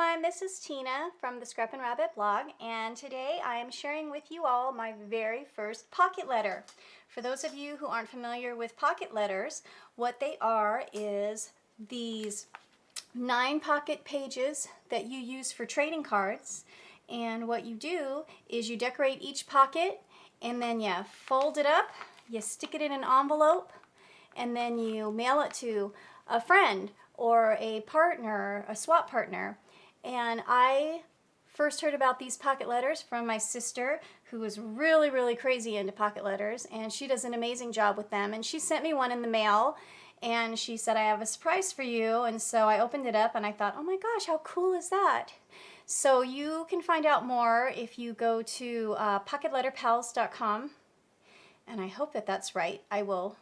everyone, this is Tina from the Scrappin Rabbit blog, and today I am sharing with you all my very first pocket letter. For those of you who aren't familiar with pocket letters, what they are is these 9 pocket pages that you use for trading cards, and what you do is you decorate each pocket and then you fold it up, you stick it in an envelope, and then you mail it to a friend or a partner, a swap partner. And I first heard about these pocket letters from my sister, who was really crazy into pocket letters, and she does an amazing job with them. And she sent me one in the mail, and she said, I have a surprise for you. And so I opened it up and I thought, oh my gosh, how cool is that? So you can find out more if you go to pocketletterpals.com, and I hope that that's right. I will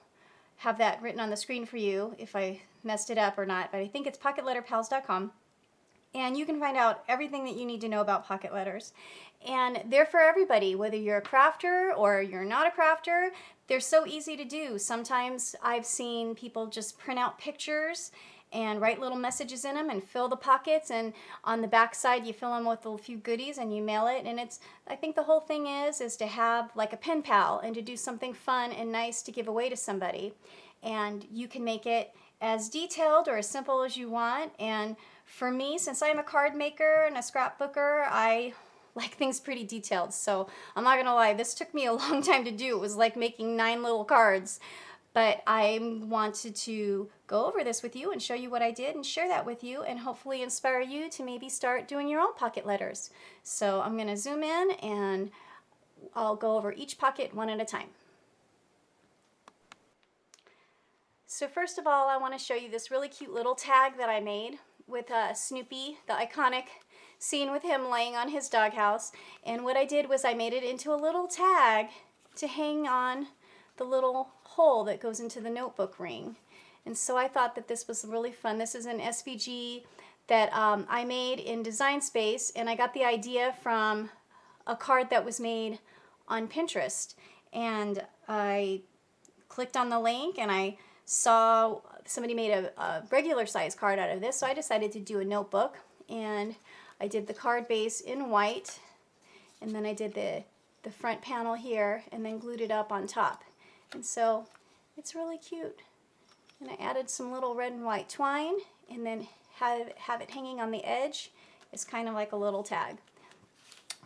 have that written on the screen for you if I messed it up or not, but I think it's pocketletterpals.com. And you can find out everything that you need to know about pocket letters. And they're for everybody, whether you're a crafter or you're not a crafter. They're so easy to do. Sometimes I've seen people just print out pictures and write little messages in them and fill the pockets, and on the back side you fill them with a few goodies and you mail it. And I think the whole thing is to have like a pen pal and to do something fun and nice to give away to somebody. And you can make it as detailed or as simple as you want. And for me, since I'm a card maker and a scrapbooker, I like things pretty detailed. So I'm not gonna lie, this took me a long time to do. It was like making 9 little cards. But I wanted to go over this with you and show you what I did and share that with you and hopefully inspire you to maybe start doing your own pocket letters. So I'm gonna zoom in and I'll go over each pocket one at a time. So first of all, I want to show you this really cute little tag that I made with Snoopy, the iconic scene with him laying on his doghouse. And what I did was I made it into a little tag to hang on the little hole that goes into the notebook ring. And so I thought that this was really fun. This is an SVG that I made in Design Space, and I got the idea from a card that was made on Pinterest. And I clicked on the link and I saw somebody made a regular size card out of this, so I decided to do a notebook. And I did the card base in white, and then I did the front panel here and then glued it up on top. And so it's really cute. And I added some little red and white twine and then have it hanging on the edge. It's kind of like a little tag.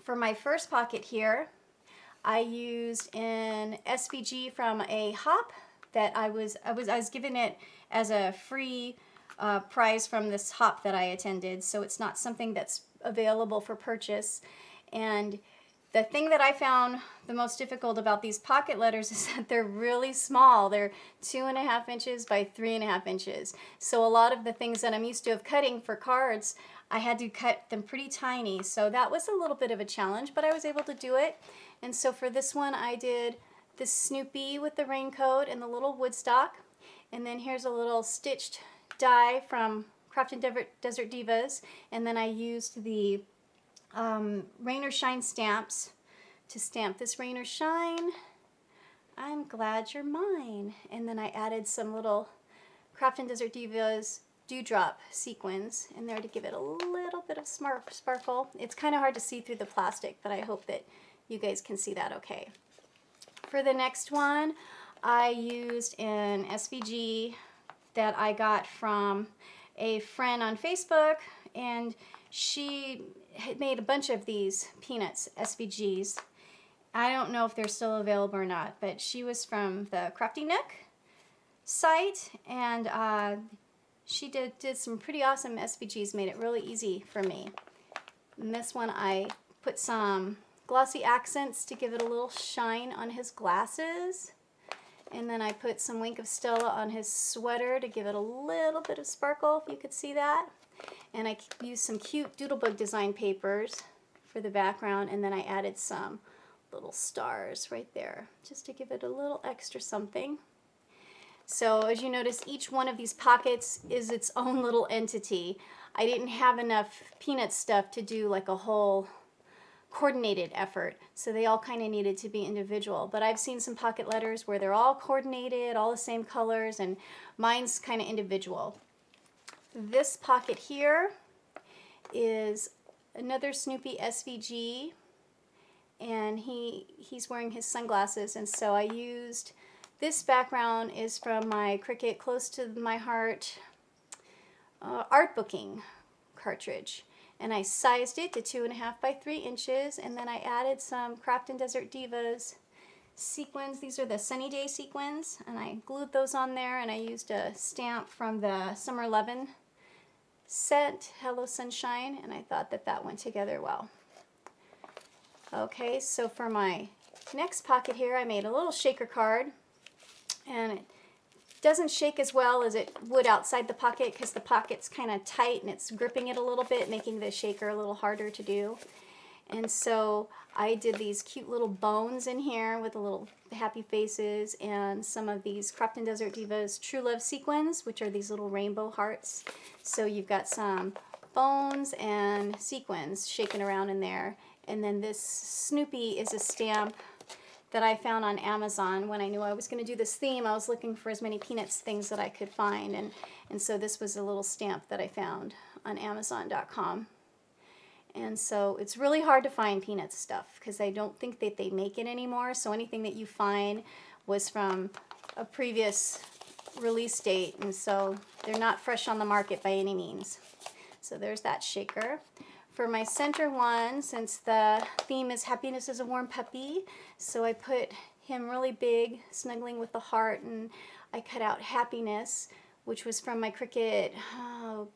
For my first pocket here, I used an SVG from a hop that I was given it as a free prize from this hop that I attended, so it's not something that's available for purchase. And the thing that I found the most difficult about these pocket letters is that they're really small. They're 2.5 inches by 3.5 inches. So a lot of the things that I'm used to of cutting for cards, I had to cut them pretty tiny. So that was a little bit of a challenge, but I was able to do it. And so for this one, I did the Snoopy with the raincoat and the little woodstock. And then here's a little stitched die from Craftin Desert Divas. And then I used the Rain or Shine stamps to stamp this Rain or Shine. I'm glad you're mine. And then I added some little Craftin Desert Divas dewdrop sequins in there to give it a little bit of sparkle. It's kind of hard to see through the plastic, but I hope that you guys can see that okay. For the next one, I used an SVG that I got from a friend on Facebook, and she had made a bunch of these Peanuts SVGs. I don't know if they're still available or not, but she was from the Crafty Nook site, and she did some pretty awesome SVGs, made it really easy for me. And this one I put some glossy accents to give it a little shine on his glasses. And then I put some Wink of Stella on his sweater to give it a little bit of sparkle, if you could see that. And I used some cute Doodlebug design papers for the background, and then I added some little stars right there, just to give it a little extra something. So as you notice, each one of these pockets is its own little entity. I didn't have enough peanut stuff to do like a whole coordinated effort, so they all kind of needed to be individual. But I've seen some pocket letters where they're all coordinated, all the same colors, and mine's kind of individual. This pocket here is another Snoopy SVG, and he's wearing his sunglasses, and so I used, this background is from my Cricut Close to My Heart art booking cartridge, and I sized it to 2.5 by 3 inches, and then I added some Craftin Desert Divas sequins. These are the Sunny Day sequins, and I glued those on there, and I used a stamp from the Summer 11 set, Hello Sunshine, and I thought that that went together well. Okay, so for my next pocket here, I made a little shaker card, and it doesn't shake as well as it would outside the pocket because the pocket's kind of tight and it's gripping it a little bit, making the shaker a little harder to do. And so I did these cute little bones in here with the little happy faces and some of these Craftin Desert Divas True Love sequins, which are these little rainbow hearts. So you've got some bones and sequins shaking around in there. And then this Snoopy is a stamp that I found on Amazon. When I knew I was going to do this theme, I was looking for as many Peanuts things that I could find, and so this was a little stamp that I found on Amazon.com. And so it's really hard to find Peanuts stuff because I don't think that they make it anymore, so anything that you find was from a previous release date, and so they're not fresh on the market by any means. So there's that shaker. For my center one, since the theme is Happiness is a Warm Puppy, so I put him really big, snuggling with the heart, and I cut out Happiness, which was from my Cricut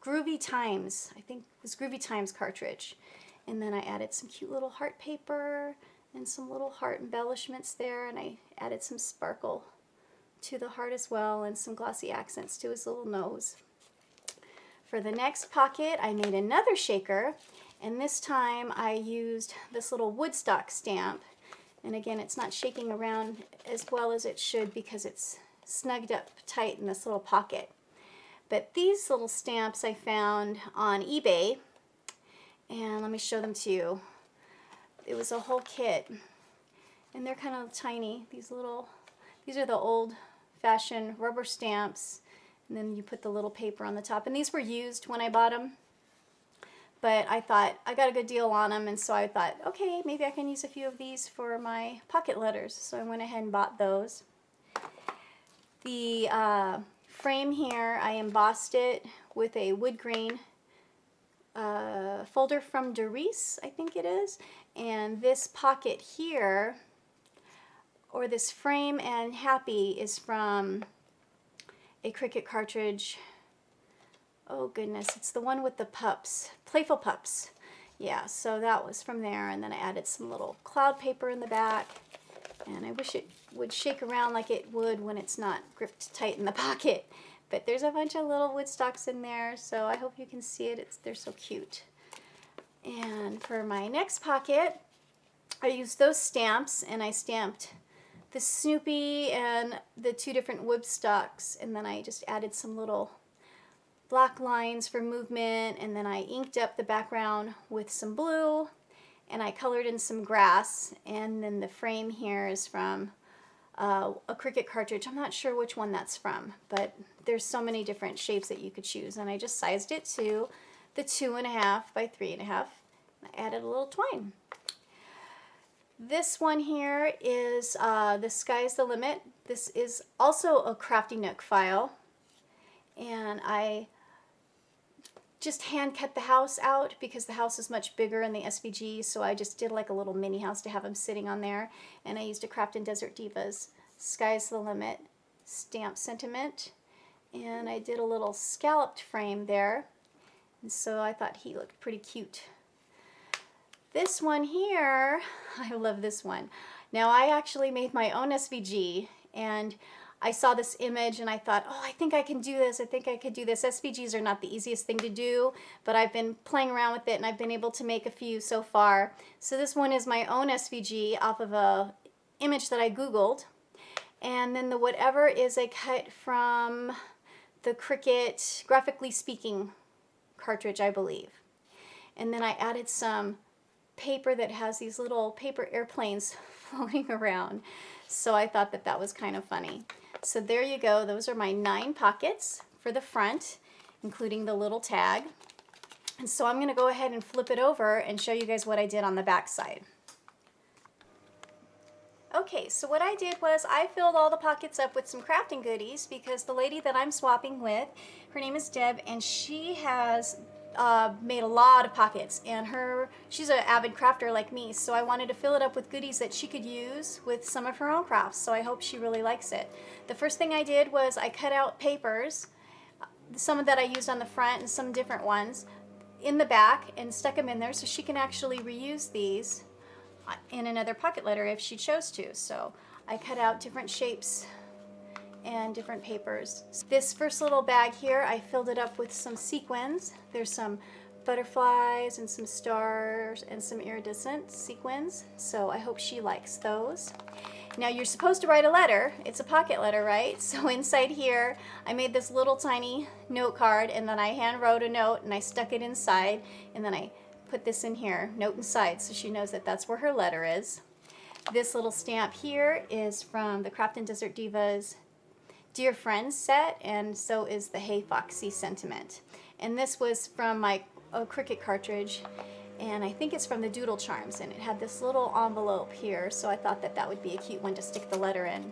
Groovy Times, I think it was Groovy Times cartridge. And then I added some cute little heart paper and some little heart embellishments there, and I added some sparkle to the heart as well, and some glossy accents to his little nose. For the next pocket, I made another shaker, and this time I used this little Woodstock stamp. And again, it's not shaking around as well as it should because it's snugged up tight in this little pocket. But these little stamps I found on eBay, and let me show them to you. It was a whole kit, and they're kind of tiny. These are the old-fashioned rubber stamps, and then you put the little paper on the top. And these were used when I bought them, but I thought I got a good deal on them, and so I thought, okay, maybe I can use a few of these for my pocket letters. So I went ahead and bought those. The frame here, I embossed it with a wood grain folder from Doris, I think it is. And this pocket here, or this frame and happy, is from a Cricut cartridge. Oh goodness, it's the one with the pups, Playful Pups. Yeah, so that was from there, and then I added some little cloud paper in the back, and I wish it would shake around like it would when it's not gripped tight in the pocket. But there's a bunch of little Woodstocks in there, so I hope you can see it. They're so cute. And for my next pocket, I used those stamps, and I stamped the Snoopy and the two different Woodstocks, and then I just added some little black lines for movement, and then I inked up the background with some blue, and I colored in some grass. And then the frame here is from a Cricut cartridge. I'm not sure which one that's from, but there's so many different shapes that you could choose, and I just sized it to the 2.5 by 3.5. I added a little twine. This one here is The Sky's the Limit. This is also a Crafty Nook file, and I just hand cut the house out because the house is much bigger in the SVG, so I just did like a little mini house to have them sitting on there, and I used a Craftin Desert Divas Sky's the Limit stamp sentiment, and I did a little scalloped frame there, and so I thought he looked pretty cute. This one here, I love this one. Now I actually made my own SVG, and I saw this image and I thought, oh, I think I can do this. I think I could do this. SVGs are not the easiest thing to do, but I've been playing around with it and I've been able to make a few so far. So this one is my own SVG off of a image that I Googled. And then the whatever is a cut from the Cricut Graphically Speaking cartridge, I believe. And then I added some paper that has these little paper airplanes floating around. So I thought that that was kind of funny. So there you go. Those are my 9 pockets for the front, including the little tag. And so I'm going to go ahead and flip it over and show you guys what I did on the back side. Okay, so what I did was I filled all the pockets up with some crafting goodies because the lady that I'm swapping with, her name is Deb, and she has made a lot of pockets, and she's an avid crafter like me, so I wanted to fill it up with goodies that she could use with some of her own crafts, so I hope she really likes it. The first thing I did was I cut out papers, some that I used on the front and some different ones, in the back, and stuck them in there so she can actually reuse these in another pocket letter if she chose to. So I cut out different shapes and different papers. This first little bag here, I filled it up with some sequins. There's some butterflies and some stars and some iridescent sequins, so I hope she likes those. Now you're supposed to write a letter. It's a pocket letter, right? So inside here, I made this little tiny note card, and then I hand wrote a note and I stuck it inside, and then I put this in here, note inside, so she knows that that's where her letter is. This little stamp here is from the Craftin Desert Divas Dear Friends set, and so is the Hey Foxy sentiment. And this was from my Cricut cartridge, and I think it's from the Doodle Charms, and it had this little envelope here, so I thought that that would be a cute one to stick the letter in.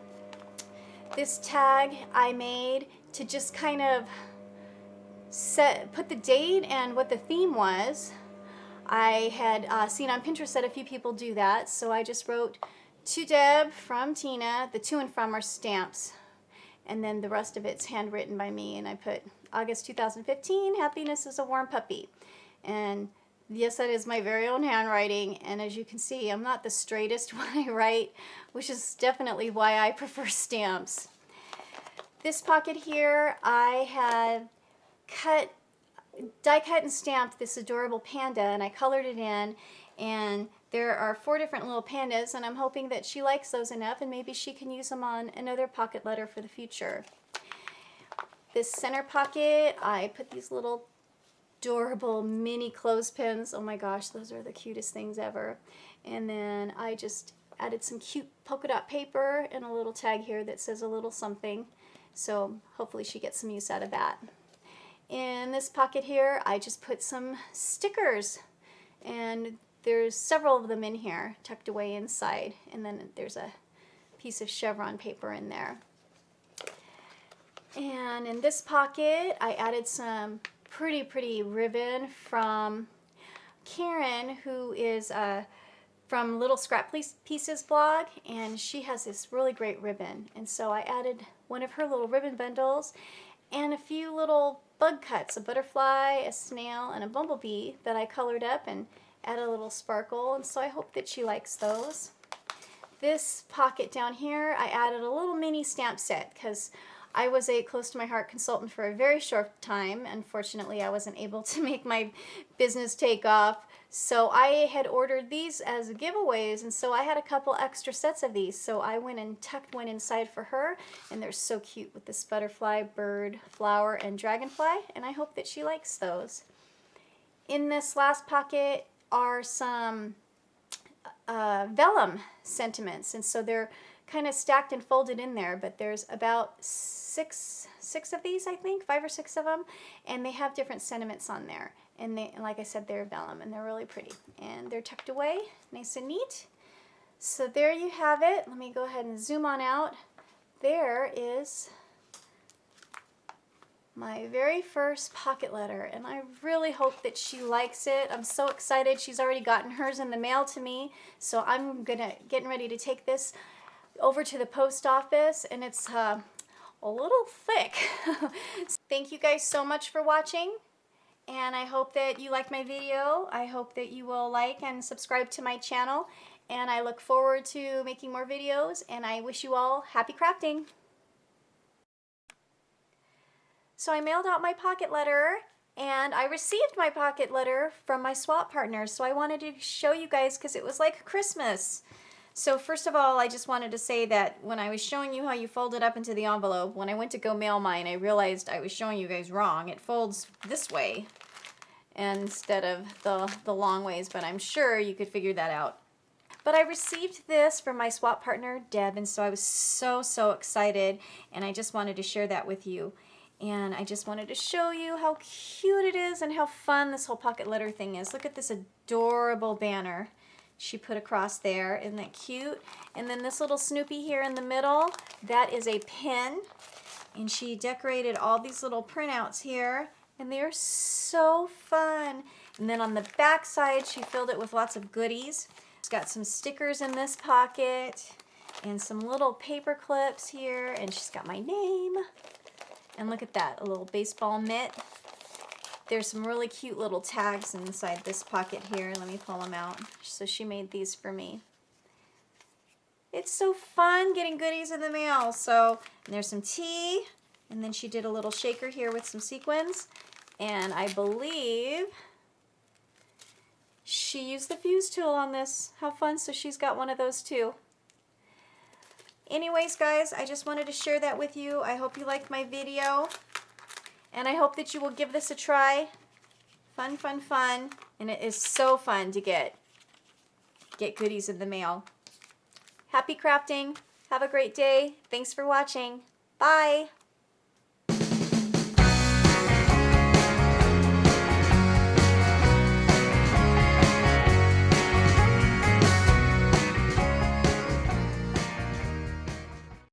This tag I made to just kind of put the date and what the theme was. I had seen on Pinterest that a few people do that, so I just wrote to Deb from Tina. The to and from are stamps, and then the rest of it's handwritten by me, and I put August 2015, happiness is a warm puppy. And yes, that is my very own handwriting, and as you can see, I'm not the straightest when I write, which is definitely why I prefer stamps. This pocket here, I had die cut and stamped this adorable panda, and I colored it in, and there are 4 different little pandas, and I'm hoping that she likes those enough and maybe she can use them on another pocket letter for the future. This center pocket, I put these little adorable mini clothespins. Oh my gosh, those are the cutest things ever. And then I just added some cute polka dot paper and a little tag here that says a little something, so hopefully she gets some use out of that. In this pocket here, I just put some stickers, and there's several of them in here tucked away inside, and then there's a piece of chevron paper in there. And in this pocket, I added some pretty ribbon from Karen, who is from Little Scrap Pieces blog, and she has this really great ribbon, and so I added one of her little ribbon bundles and a few little bug cuts, a butterfly, a snail, and a bumblebee that I colored up and added a little sparkle, and so I hope that she likes those. This pocket down here, I added a little mini stamp set because I was a close to my heart consultant for a very short time. Unfortunately, I wasn't able to make my business take off, so I had ordered these as giveaways, and so I had a couple extra sets of these, so I went and tucked one inside for her, and they're so cute with this butterfly, bird, flower, and dragonfly, and I hope that she likes those. In this last pocket are some vellum sentiments, and so they're kind of stacked and folded in there, but there's about six of these, I think, 5 or 6 of them, and they have different sentiments on there. And like I said, they're vellum, and they're really pretty. And they're tucked away, nice and neat. So there you have it. Let me go ahead and zoom on out. There is my very first pocket letter, and I really hope that she likes it. I'm so excited. She's already gotten hers in the mail to me, so I'm getting ready to take this over to the post office, and it's a little thick. Thank you guys so much for watching, and I hope that you like my video. I hope that you will like and subscribe to my channel, and I look forward to making more videos, and I wish you all happy crafting. So I mailed out my pocket letter, and I received my pocket letter from my swap partner, so I wanted to show you guys because it was like Christmas. So first of all, I just wanted to say that when I was showing you how you fold it up into the envelope, when I went to go mail mine, I realized I was showing you guys wrong. It folds this way instead of the long ways, but I'm sure you could figure that out. But I received this from my swap partner, Deb, and so I was so excited, and I just wanted to share that with you. And I just wanted to show you how cute it is and how fun this whole pocket letter thing is. Look at this adorable banner she put across there. Isn't that cute? And then this little Snoopy here in the middle, that is a pin. And she decorated all these little printouts here. And they're so fun. And then on the back side, she filled it with lots of goodies. She's got some stickers in this pocket and some little paper clips here. And she's got my name. And look at that, a little baseball mitt. There's some really cute little tags inside this pocket here. Let me pull them out. So she made these for me. It's so fun getting goodies in the mail. So, and there's some tea. And then she did a little shaker here with some sequins. And I believe she used the fuse tool on this. How fun. So she's got one of those too. Anyways, guys, I just wanted to share that with you. I hope you liked my video. And I hope that you will give this a try. Fun, fun, fun. And it is so fun to get goodies in the mail. Happy crafting. Have a great day. Thanks for watching. Bye.